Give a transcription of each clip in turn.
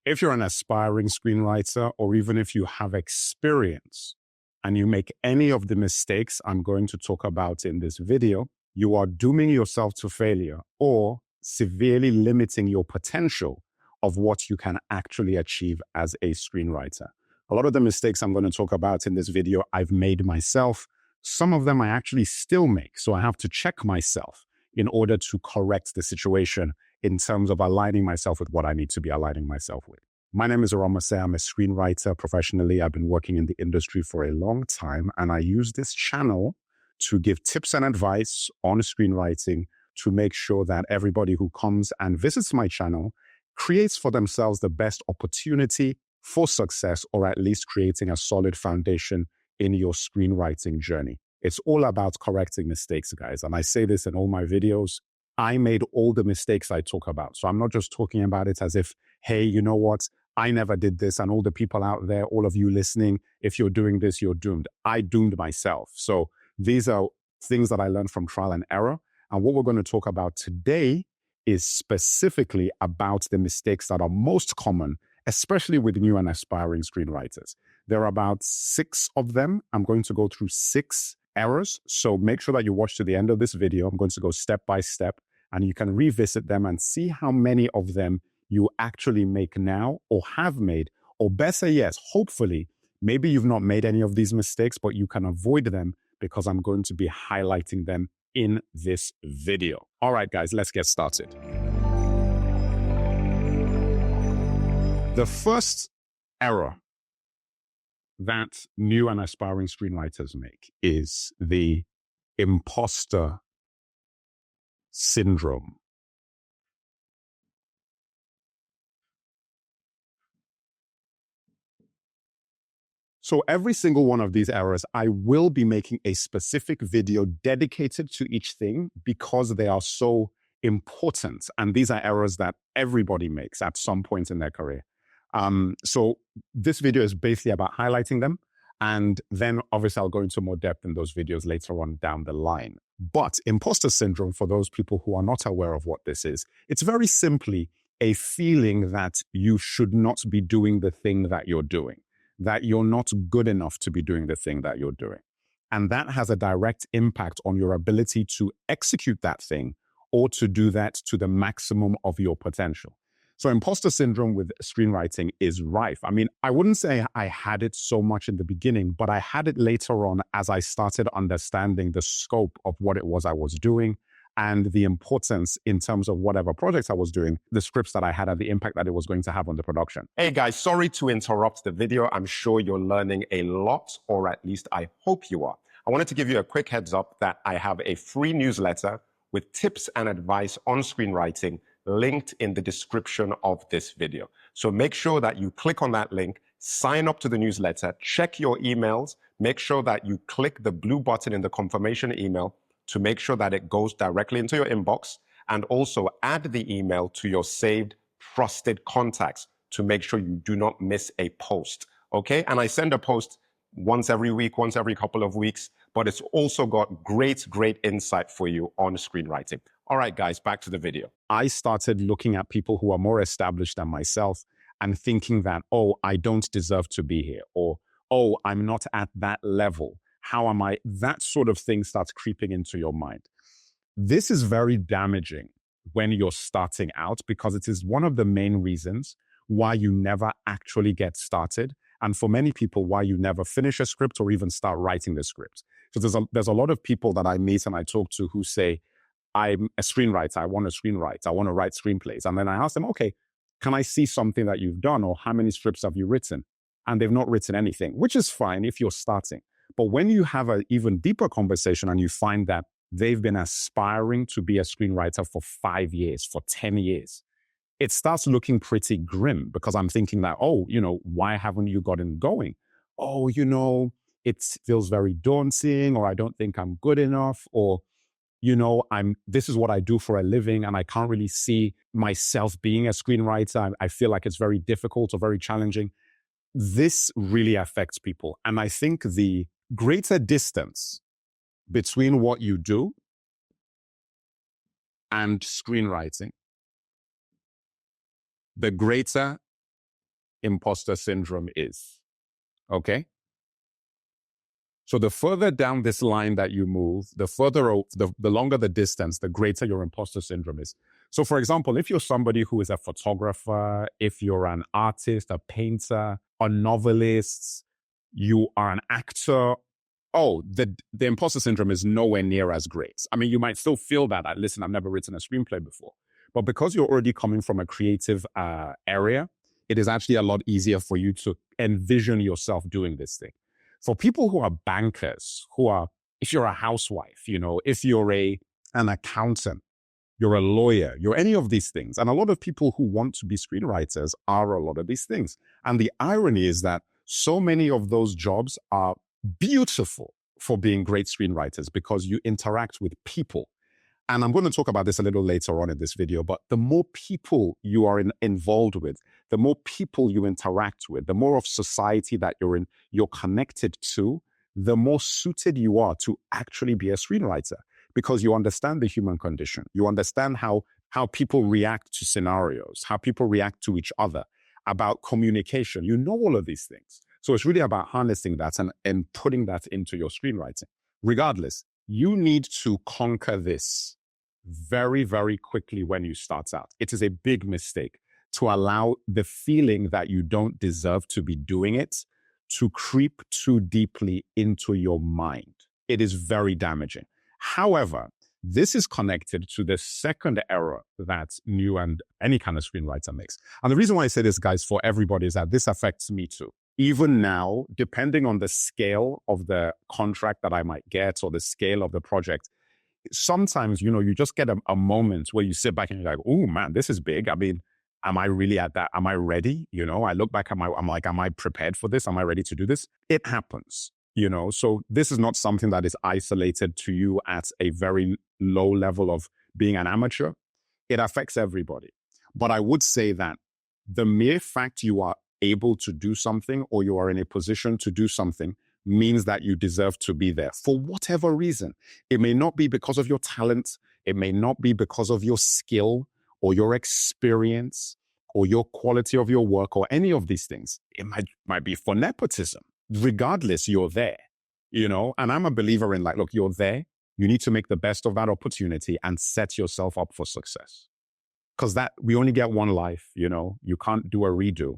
If you're an aspiring screenwriter, or even if you have experience and you make any of the mistakes I'm going to talk about in this video, you are dooming yourself to failure or severely limiting your potential of what you can actually achieve as a screenwriter. A lot of the mistakes I'm going to talk about in this video, I've made myself. Some of them I actually still make, so I have to check myself in order to correct the situation in terms of aligning myself with what I need to be aligning myself with. My name is Oromase. I'm a screenwriter professionally. I've been working in the industry for a long time, and I use this channel to give tips and advice on screenwriting to make sure that everybody who comes and visits my channel creates for themselves the best opportunity for success, or at least creating a solid foundation in your screenwriting journey. It's all about correcting mistakes, guys. And I say this in all my videos. I made all the mistakes I talk about. So I'm not just talking about it as if, hey, you know what? I never did this. And all the people out there, all of you listening, if you're doing this, you're doomed. I doomed myself. So these are things that I learned from trial and error. And what we're going to talk about today is specifically about the mistakes that are most common, especially with new and aspiring screenwriters. There are about 6 of them. I'm going to go through 6 errors. So make sure that you watch to the end of this video. I'm going to go step by step, and you can revisit them and see how many of them you actually make now or have made, or better yet, hopefully, maybe you've not made any of these mistakes, but you can avoid them because I'm going to be highlighting them in this video. All right, guys, let's get started. The first error that new and aspiring screenwriters make is the imposter syndrome. So every single one of these errors, I will be making a specific video dedicated to each thing because they are so important. And these are errors that everybody makes at some point in their career. So this video is basically about highlighting them. And then obviously I'll go into more depth in those videos later on down the line. But imposter syndrome, for those people who are not aware of what this is, it's very simply a feeling that you should not be doing the thing that you're doing, that you're not good enough to be doing the thing that you're doing. And that has a direct impact on your ability to execute that thing or to do that to the maximum of your potential. So imposter syndrome with screenwriting is rife. I mean, I wouldn't say I had it so much in the beginning, but I had it later on as I started understanding the scope of what it was I was doing and the importance in terms of whatever projects I was doing, the scripts that I had and the impact that it was going to have on the production. Hey guys, sorry to interrupt the video. I'm sure you're learning a lot, or at least I hope you are. I wanted to give you a quick heads up that I have a free newsletter with tips and advice on screenwriting linked in the description of this video. So make sure that you click on that link, sign up to the newsletter, check your emails, make sure that you click the blue button in the confirmation email to make sure that it goes directly into your inbox, and also add the email to your saved trusted contacts to make sure you do not miss a post, okay? And I send a post once every week, once every couple of weeks, but it's also got great insight for you on screenwriting. All right, guys, back to the video. I started looking at people who are more established than myself and thinking that, oh, I don't deserve to be here, or, oh, I'm not at that level. How am I? That sort of thing starts creeping into your mind. This is very damaging when you're starting out because it is one of the main reasons why you never actually get started. And for many people, why you never finish a script or even start writing the script. So there's a lot of people that I meet and I talk to who say, I'm a screenwriter, I want to screenwrite, I want to write screenplays. And then I ask them, okay, can I see something that you've done, or how many scripts have you written? And they've not written anything, which is fine if you're starting. But when you have an even deeper conversation and you find that they've been aspiring to be a screenwriter for 5 years, for 10 years, it starts looking pretty grim because I'm thinking that, oh, you know, why haven't you gotten going? Oh, you know, it feels very daunting, or I don't think I'm good enough, or, you know, this is what I do for a living and I can't really see myself being a screenwriter. I feel like it's very difficult or very challenging. This really affects people. And I think the greater distance between what you do and screenwriting, the greater imposter syndrome is. Okay? So the further down this line that you move, the longer the distance, the greater your imposter syndrome is. So for example, if you're somebody who is a photographer, if you're an artist, a painter, a novelist, you are an actor, the imposter syndrome is nowhere near as great. I mean, you might still feel that, listen, I've never written a screenplay before. But because you're already coming from a creative area, it is actually a lot easier for you to envision yourself doing this thing. For people who are bankers, if you're a housewife, if you're an accountant, you're a lawyer, you're any of these things. And a lot of people who want to be screenwriters are a lot of these things. And the irony is that so many of those jobs are beautiful for being great screenwriters because you interact with people. And I'm going to talk about this a little later on in this video, but the more people you are involved with, the more people you interact with, the more of society that you're connected to, the more suited you are to actually be a screenwriter because you understand the human condition. You understand how people react to scenarios, how people react to each other, about communication. You know all of these things. So it's really about harnessing that and putting that into your screenwriting. Regardless, you need to conquer this very, very quickly when you start out. It is a big mistake to allow the feeling that you don't deserve to be doing it to creep too deeply into your mind. It is very damaging. However, this is connected to the second error that you and any kind of screenwriter makes. And the reason why I say this, guys, for everybody is that this affects me too. Even now, depending on the scale of the contract that I might get or the scale of the project, sometimes, you just get a moment where you sit back and you're like, oh man, this is big. I mean, am I really at that? Am I ready? I look back, I'm like, am I prepared for this? Am I ready to do this? It happens, so this is not something that is isolated to you at a very low level of being an amateur. It affects everybody. But I would say that the mere fact you are able to do something or you are in a position to do something means that you deserve to be there for whatever reason. It may not be because of your talent. It may not be because of your skill or your experience or your quality of your work or any of these things. It might be for nepotism. Regardless, you're there, and I'm a believer in look, you're there. You need to make the best of that opportunity and set yourself up for success. Because we only get one life, you can't do a redo.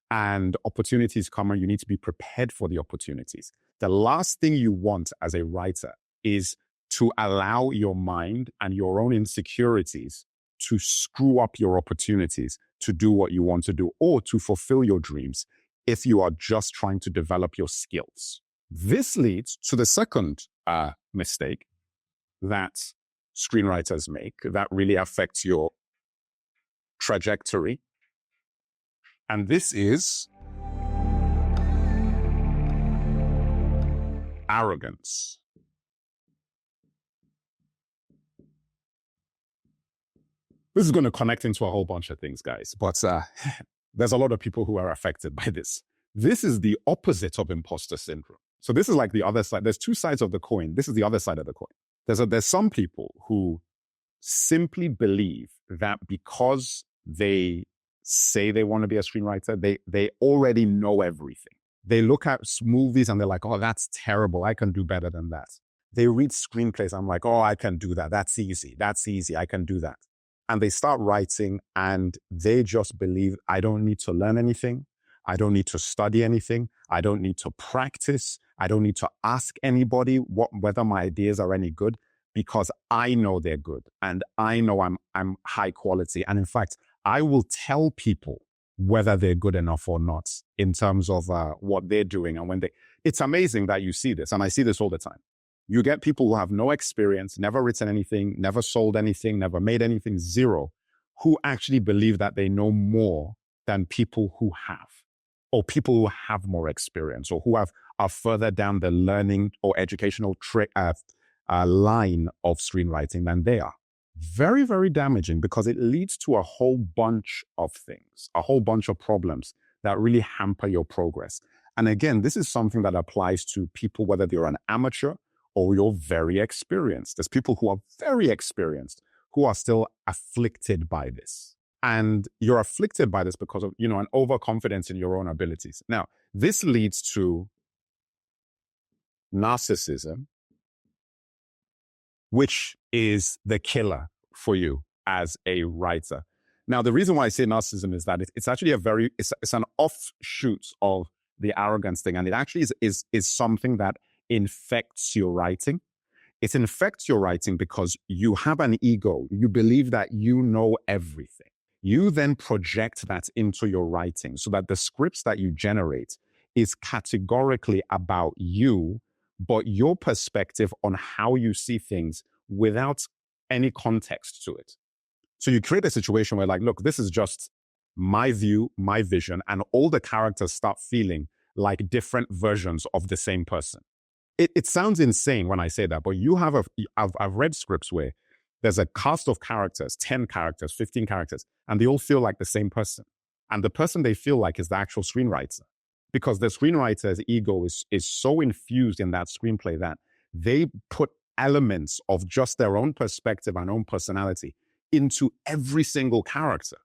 And opportunities come and you need to be prepared for the opportunities. The last thing you want as a writer is to allow your mind and your own insecurities to screw up your opportunities to do what you want to do or to fulfill your dreams if you are just trying to develop your skills. This leads to the second mistake that screenwriters make that really affects your trajectory. And this is arrogance. This is going to connect into a whole bunch of things, guys, but there's a lot of people who are affected by this. This is the opposite of imposter syndrome. So this is like the other side. There's two sides of the coin. This is the other side of the coin. There's some people who simply believe that because they say they want to be a screenwriter, they already know everything. They look at movies and they're like, oh, that's terrible. I can do better than that. They read screenplays. I'm like, oh, I can do that. That's easy. I can do that. And they start writing and they just believe, I don't need to learn anything. I don't need to study anything. I don't need to practice. I don't need to ask anybody whether my ideas are any good because I know they're good and I know I'm high quality. And in fact, I will tell people whether they're good enough or not in terms of what they're doing. And it's amazing that you see this. And I see this all the time. You get people who have no experience, never written anything, never sold anything, never made anything, zero, who actually believe that they know more than people who have, or people who have more experience, or who are further down the learning or educational line of screenwriting than they are. Very, very damaging because it leads to a whole bunch of things, a whole bunch of problems that really hamper your progress. And again, this is something that applies to people, whether you're an amateur or you're very experienced. There's people who are very experienced who are still afflicted by this. And you're afflicted by this because of, an overconfidence in your own abilities. Now, this leads to narcissism, which is the killer for you as a writer. Now, the reason why I say narcissism is that it's actually it's an offshoot of the arrogance thing. And it actually is something that infects your writing. It infects your writing because you have an ego. You believe that you know everything. You then project that into your writing so that the scripts that you generate is categorically about you, but your perspective on how you see things without any context to it. So you create a situation where, like, look, this is just my view, my vision, and all the characters start feeling like different versions of the same person. It sounds insane when I say that, but I've read scripts where there's a cast of characters, 10 characters, 15 characters, and they all feel like the same person. And the person they feel like is the actual screenwriter, because the screenwriter's ego is so infused in that screenplay that they put elements of just their own perspective and own personality into every single character,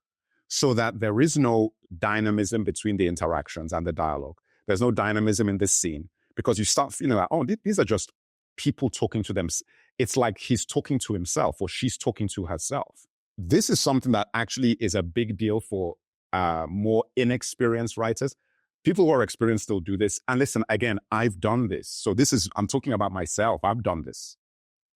so that there is no dynamism between the interactions and the dialogue. There's no dynamism in this scene, because you start feeling like, oh, these are just people talking to them. It's like he's talking to himself or she's talking to herself. This is something that actually is a big deal for more inexperienced writers. People who are experienced still do this. And listen, again, I've done this. So I'm talking about myself. I've done this.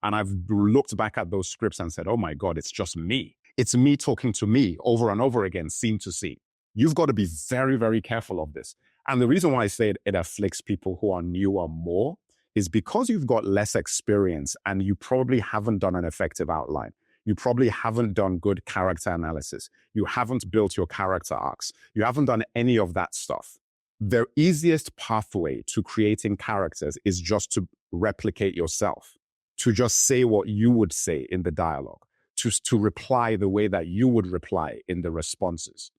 And I've looked back at those scripts and said, oh my God, it's just me. It's me talking to me over and over again, scene to scene. You've got to be very, very careful of this. And the reason why I say it afflicts people who are newer more is because you've got less experience and you probably haven't done an effective outline. You probably haven't done good character analysis. You haven't built your character arcs. You haven't done any of that stuff. The easiest pathway to creating characters is just to replicate yourself, to just say what you would say in the dialogue, to reply the way that you would reply in the responses.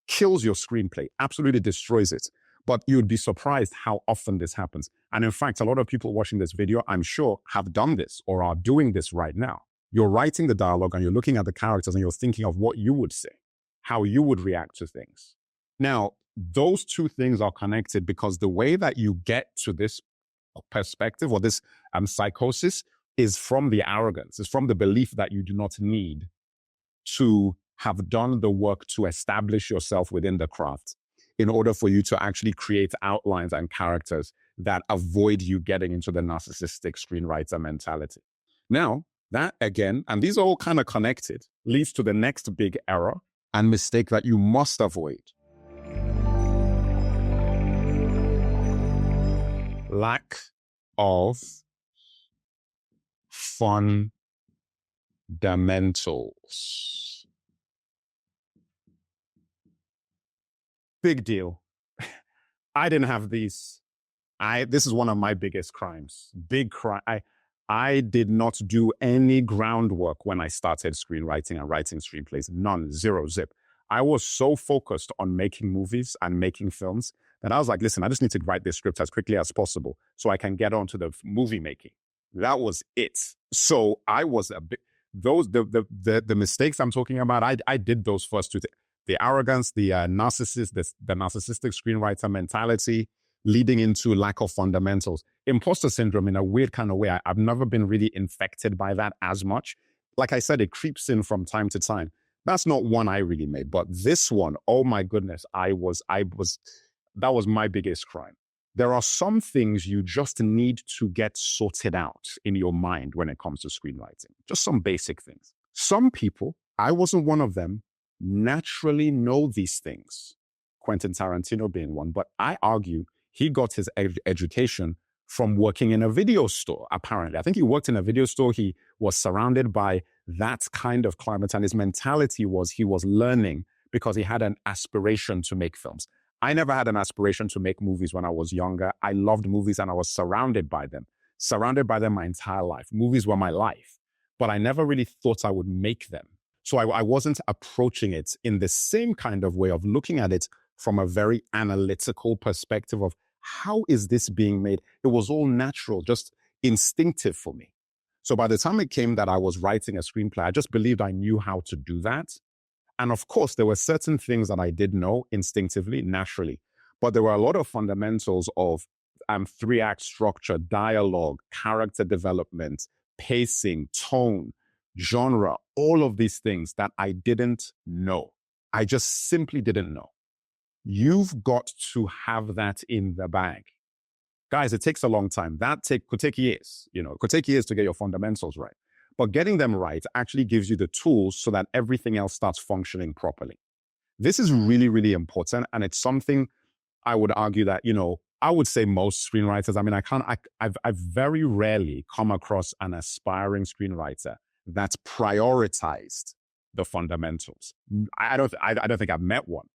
Kills your screenplay, absolutely destroys it. But you'd be surprised how often this happens. And in fact, a lot of people watching this video, I'm sure, have done this or are doing this right now. You're writing the dialogue and you're looking at the characters and you're thinking of what you would say, how you would react to things. Now, those two things are connected because the way that you get to this perspective or this psychosis is from the arrogance. It's from the belief that you do not need to have done the work to establish yourself within the craft in order for you to actually create outlines and characters that avoid you getting into the narcissistic screenwriter mentality. Now, that again, and these are all kind of connected, leads to the next big error and mistake that you must avoid. Lack of fundamentals. Big deal. I didn't have these. This is one of my biggest crimes. Big crime. I did not do any groundwork when I started screenwriting and writing screenplays. None, zero, zip. I was so focused on making movies and making films that I was like, listen, I just need to write this script as quickly as possible so I can get on to the movie making. That was it. So I was a bit, the mistakes I'm talking about, I did those first two things. The arrogance, the narcissistic screenwriter mentality, leading into lack of fundamentals. Imposter syndrome, in a weird kind of way, I've never been really infected by that as much. Like I said, it creeps in from time to time. That's not one I really made, but this one, oh my goodness, that was my biggest crime. There are some things you just need to get sorted out in your mind when it comes to screenwriting. Just some basic things. Some people, I wasn't one of them, naturally know these things. Quentin Tarantino being one, but I argue he got his education from working in a video store, apparently. I think he worked in a video store. He was surrounded by that kind of climate, and his mentality was he was learning because he had an aspiration to make films. I never had an aspiration to make movies when I was younger. I loved movies and I was surrounded by them my entire life. Movies were my life, but I never really thought I would make them. So I wasn't approaching it in the same kind of way of looking at it from a very analytical perspective of how is this being made? It was all natural, just instinctive for me. So by the time it came that I was writing a screenplay, I just believed I knew how to do that. And of course, there were certain things that I did know instinctively, naturally, but there were a lot of fundamentals of three-act structure, dialogue, character development, pacing, tone, genre, all of these things that I didn't know. I just simply didn't know. You've got to have that in the bag. Guys, it takes a long time. Could take years. It could take years to get your fundamentals right. But getting them right actually gives you the tools so that everything else starts functioning properly. This is really, really important. And it's something I would argue that, I would say most screenwriters, I've very rarely come across an aspiring screenwriter that's prioritized the fundamentals. I don't think I've met one.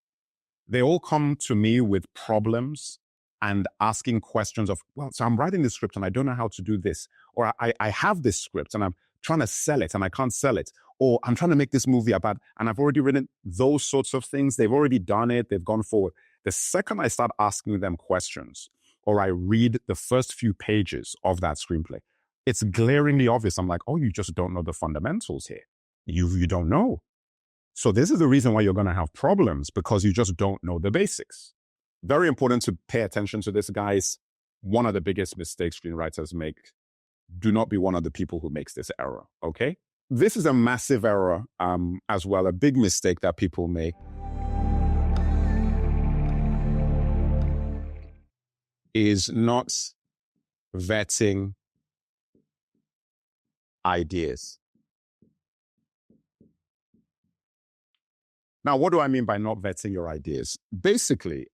They all come to me with problems and asking questions of, so I'm writing this script and I don't know how to do this. Or I have this script and I'm trying to sell it and I can't sell it. Or I'm trying to make this movie about, and I've already written those sorts of things. They've already done it. They've gone forward. The second I start asking them questions or I read the first few pages of that screenplay, it's glaringly obvious. I'm like, oh, you just don't know the fundamentals here. You don't know. So this is the reason why you're going to have problems, because you just don't know the basics. Very important to pay attention to this, guys. One of the biggest mistakes screenwriters make. Do not be one of the people who makes this error, okay? This is a massive error as well, a big mistake that people make. Is not vetting ideas. Now, what do I mean by not vetting your ideas? Basically,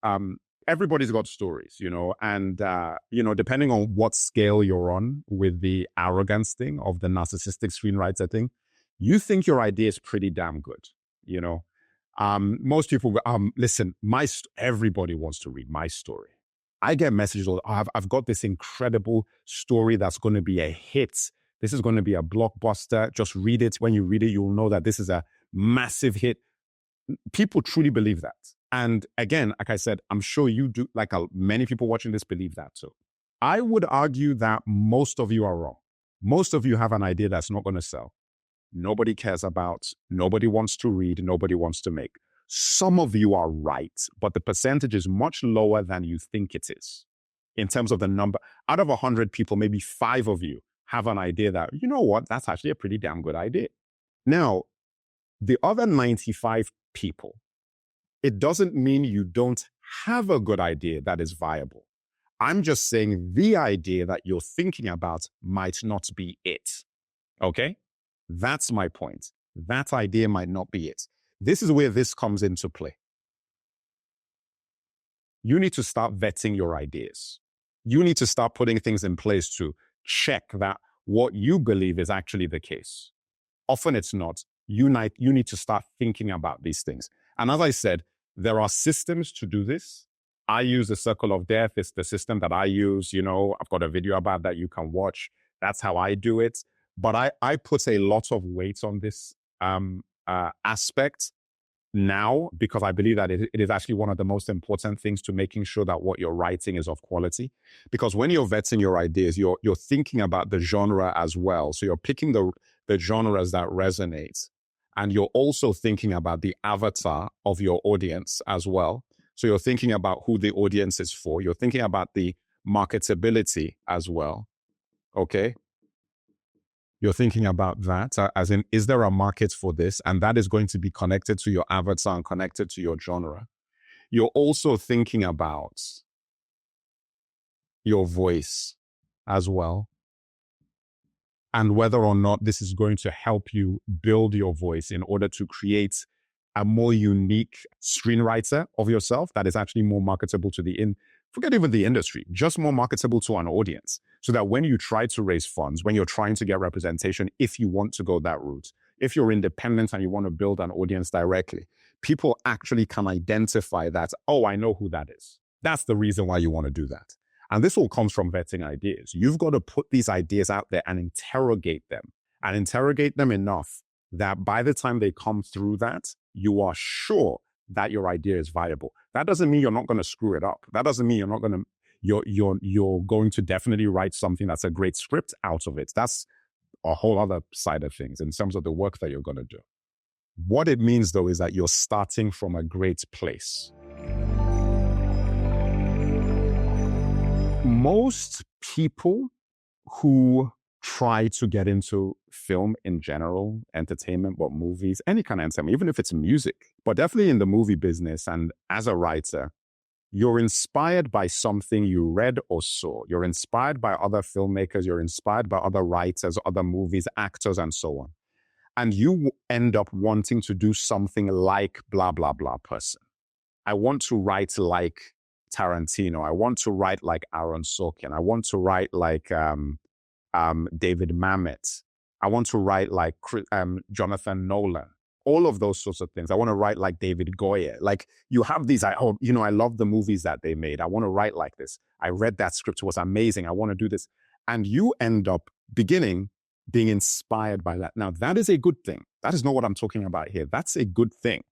everybody's got stories, and, depending on what scale you're on with the arrogance thing of the narcissistic screenwriter thing, you think your idea is pretty damn good, most people, listen, everybody wants to read my story. I get messages, I've got this incredible story that's going to be a hit. This is going to be a blockbuster. Just read it. When you read it, you'll know that this is a massive hit. People truly believe that. And again, like I said, I'm sure you do, many people watching this believe that too. I would argue that most of you are wrong. Most of you have an idea that's not going to sell. Nobody cares about, nobody wants to read, nobody wants to make. Some of you are right, but the percentage is much lower than you think it is. In terms of the number, out of 100 people, maybe 5 of you have an idea that, you know what, that's actually a pretty damn good idea. Now, the other 95 people, it doesn't mean you don't have a good idea that is viable. I'm just saying the idea that you're thinking about might not be it. Okay? That's my point. That idea might not be it. This is where this comes into play. You need to start vetting your ideas. You need to start putting things in place to check that what you believe is actually the case. Often it's not. You need to start thinking about these things. And as I said, there are systems to do this. I use the circle of death. It's the system that I use. I've got a video about that you can watch. That's how I do it. But I put a lot of weight on this aspect now, because I believe that it is actually one of the most important things to making sure that what you're writing is of quality. Because when you're vetting your ideas, you're thinking about the genre as well. So you're picking the genres that resonate. And you're also thinking about the avatar of your audience as well. So you're thinking about who the audience is for. You're thinking about the marketability as well. Okay? You're thinking about that, as in, is there a market for this? And that is going to be connected to your avatar and connected to your genre. You're also thinking about your voice as well, and whether or not this is going to help you build your voice in order to create a more unique screenwriter of yourself that is actually more marketable to forget even the industry, just more marketable to an audience. So that when you try to raise funds, when you're trying to get representation, if you want to go that route, if you're independent and you want to build an audience directly, people actually can identify that, oh, I know who that is. That's the reason why you want to do that. And this all comes from vetting ideas. You've got to put these ideas out there and interrogate them enough that by the time they come through that, you are sure that your idea is viable. That doesn't mean you're not going to screw it up. That doesn't mean you're not going to, you're going to definitely write something that's a great script out of it. That's a whole other side of things in terms of the work that you're going to do. What it means, though, is that you're starting from a great place. Most people who try to get into film in general, entertainment, but movies, any kind of entertainment, even if it's music, but definitely in the movie business and as a writer, you're inspired by something you read or saw. You're inspired by other filmmakers. You're inspired by other writers, other movies, actors, and so on. And you end up wanting to do something like blah, blah, blah person. I want to write like Tarantino. I want to write like Aaron Sorkin. I want to write like David Mamet. I want to write like Jonathan Nolan. All of those sorts of things. I want to write like David Goyer. Like you have these, I love the movies that they made. I want to write like this. I read that script. It was amazing. I want to do this. And you end up being inspired by that. Now, that is a good thing. That is not what I'm talking about here. That's a good thing.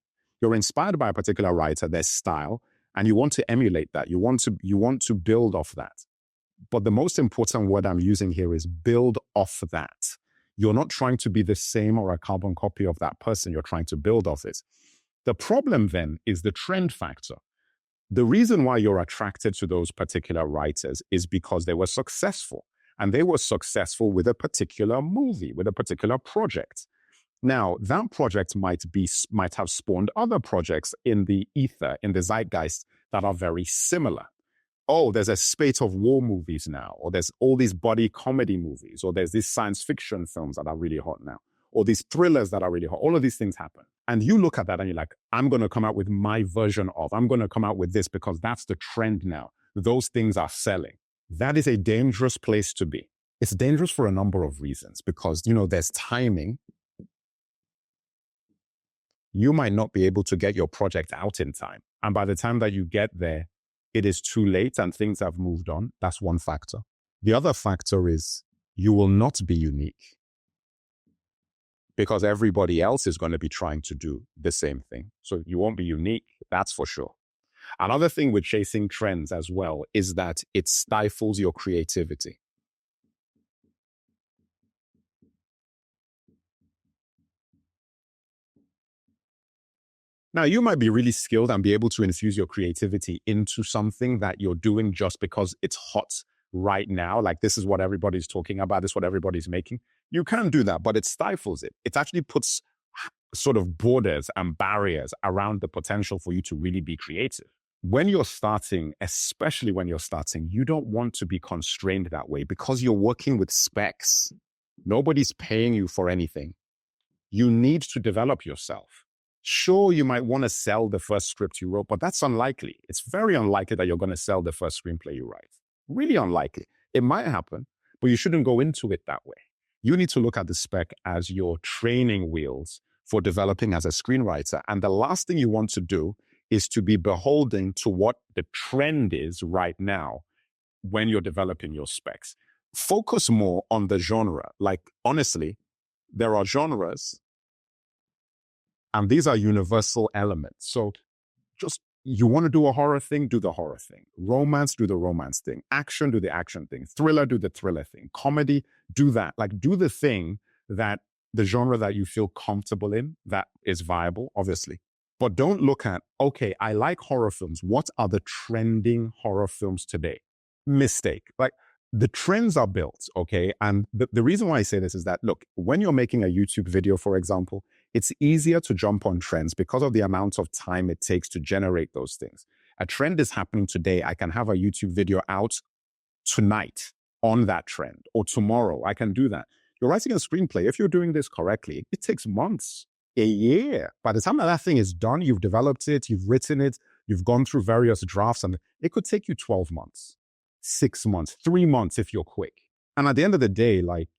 You're inspired by a particular writer, their style, and you want to emulate that. You want to build off that. But the most important word I'm using here is build off that. You're not trying to be the same or a carbon copy of that person. You're trying to build off it. The problem then is the trend factor. The reason why you're attracted to those particular writers is because they were successful. And they were successful with a particular movie, with a particular project. Now, that project might have spawned other projects in the ether, in the zeitgeist, that are very similar. Oh, there's a spate of war movies now, or there's all these body comedy movies, or there's these science fiction films that are really hot now, or these thrillers that are really hot. All of these things happen. And you look at that and you're like, I'm going to come out with my version of, I'm going to come out with this because that's the trend now. Those things are selling. That is a dangerous place to be. It's dangerous for a number of reasons because, there's timing. You might not be able to get your project out in time. And by the time that you get there, it is too late and things have moved on. That's one factor. The other factor is you will not be unique because everybody else is going to be trying to do the same thing. So you won't be unique, that's for sure. Another thing with chasing trends as well is that it stifles your creativity. Now, you might be really skilled and be able to infuse your creativity into something that you're doing just because it's hot right now. Like this is what everybody's talking about. This is what everybody's making. You can do that, but it stifles it. It actually puts sort of borders and barriers around the potential for you to really be creative. When you're starting, especially when you're starting, you don't want to be constrained that way because you're working with specs. Nobody's paying you for anything. You need to develop yourself. Sure, you might want to sell the first script you wrote, but that's unlikely. It's very unlikely that you're going to sell the first screenplay you write. Really unlikely. It might happen, but you shouldn't go into it that way. You need to look at the spec as your training wheels for developing as a screenwriter. And the last thing you want to do is to be beholden to what the trend is right now when you're developing your specs. Focus more on the genre. Like, honestly, there are genres and these are universal elements. So just, you want to do a horror thing, do the horror thing. Romance, do the romance thing. Action, do the action thing. Thriller, do the thriller thing. Comedy, do that. Like, do the thing that the genre that you feel comfortable in, that is viable, obviously. But don't look at, okay, I like horror films. What are the trending horror films today? Mistake. Like, the trends are built, okay? And the reason why I say this is that, look, when you're making a YouTube video, for example, it's easier to jump on trends because of the amount of time it takes to generate those things. A trend is happening today. I can have a YouTube video out tonight on that trend, or tomorrow. I can do that. You're writing a screenplay. If you're doing this correctly, it takes months, a year. By the time that thing is done, you've developed it, you've written it, you've gone through various drafts, and it could take you 12 months, 6 months, 3 months if you're quick. And at the end of the day, like,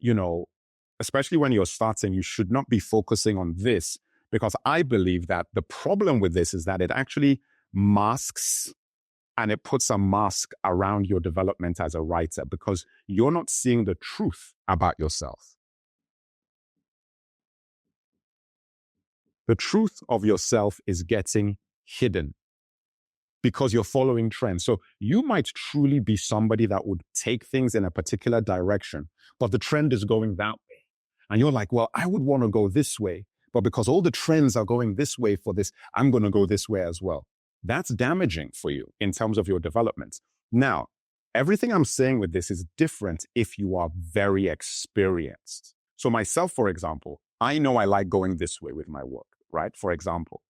especially when you're starting, you should not be focusing on this, because I believe that the problem with this is that it actually masks and it puts a mask around your development as a writer because you're not seeing the truth about yourself. The truth of yourself is getting hidden because you're following trends. So you might truly be somebody that would take things in a particular direction, but the trend is going that way. And you're like, well, I would want to go this way, But because all the trends are going this way for this, I'm going to go this way as well. That's damaging for you in terms of your development. Now, everything I'm saying with this is different if you are very experienced. So myself, for example, I know I like going this way with my work, right? For example,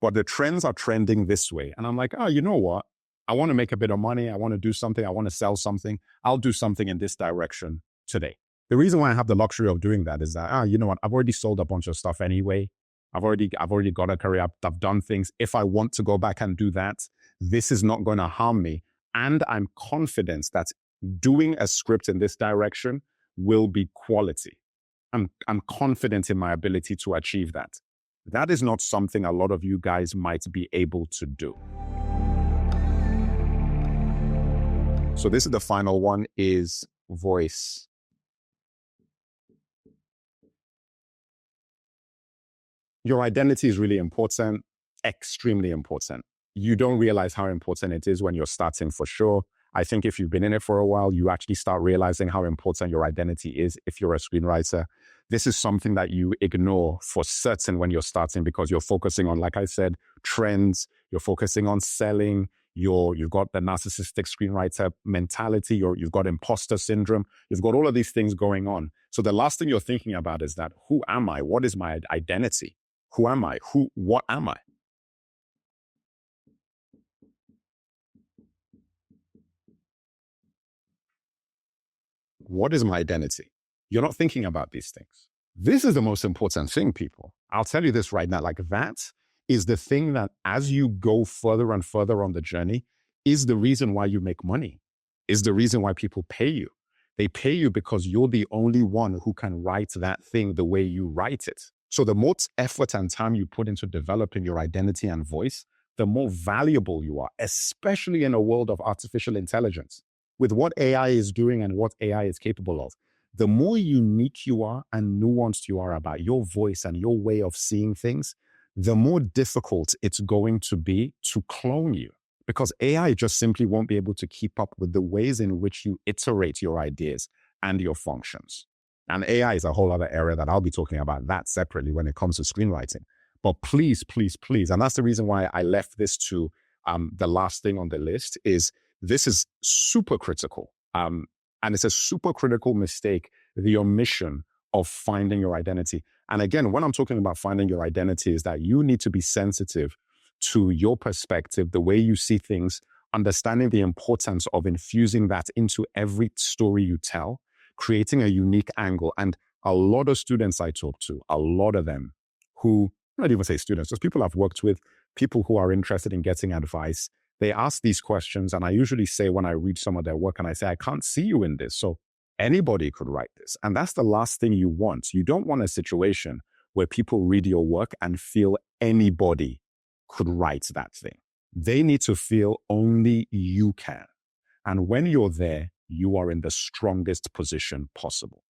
but the trends are trending this way. And I'm like, oh, you know what? I want to make a bit of money. I want to do something. I want to sell something. I'll do something in this direction today. The reason why I have the luxury of doing that is that, you know what? I've already sold a bunch of stuff anyway. I've already got a career. I've done things. If I want to go back and do that, this is not going to harm me. And I'm confident that doing a script in this direction will be quality. I'm confident in my ability to achieve that. That is not something a lot of you guys might be able to do. So this is the final one, is voice. Your identity is really important, extremely important. You don't realize how important it is when you're starting, for sure. I think if you've been in it for a while, you actually start realizing how important your identity is if you're a screenwriter. This is something that you ignore for certain when you're starting because you're focusing on, like I said, trends, you're focusing on selling, you've got the narcissistic screenwriter mentality, you've got imposter syndrome, you've got all of these things going on. So the last thing you're thinking about is that, who am I? What is my identity? Who am I? What am I? What is my identity? You're not thinking about these things. This is the most important thing, people. I'll tell you this right now. Like, that is the thing that, as you go further and further on the journey, is the reason why you make money, is the reason why people pay you. They pay you because you're the only one who can write that thing the way you write it. So the more effort and time you put into developing your identity and voice, the more valuable you are, especially in a world of artificial intelligence. With what AI is doing and what AI is capable of, the more unique you are and nuanced you are about your voice and your way of seeing things, the more difficult it's going to be to clone you. Because AI just simply won't be able to keep up with the ways in which you iterate your ideas and your functions. And AI is a whole other area that I'll be talking about that separately when it comes to screenwriting. But please, please, please, and that's the reason why I left this to the last thing on the list, is this is super critical. And it's a super critical mistake, the omission of finding your identity. And again, when I'm talking about finding your identity, is that you need to be sensitive to your perspective, the way you see things, understanding the importance of infusing that into every story you tell, creating a unique angle. And a lot of students I talk to, a lot of them who, not even say students, just people I've worked with, people who are interested in getting advice, they ask these questions. And I usually say, when I read some of their work, and I say, I can't see you in this. So anybody could write this. And that's the last thing you want. You don't want a situation where people read your work and feel anybody could write that thing. They need to feel only you can. And when you're there, you are in the strongest position possible.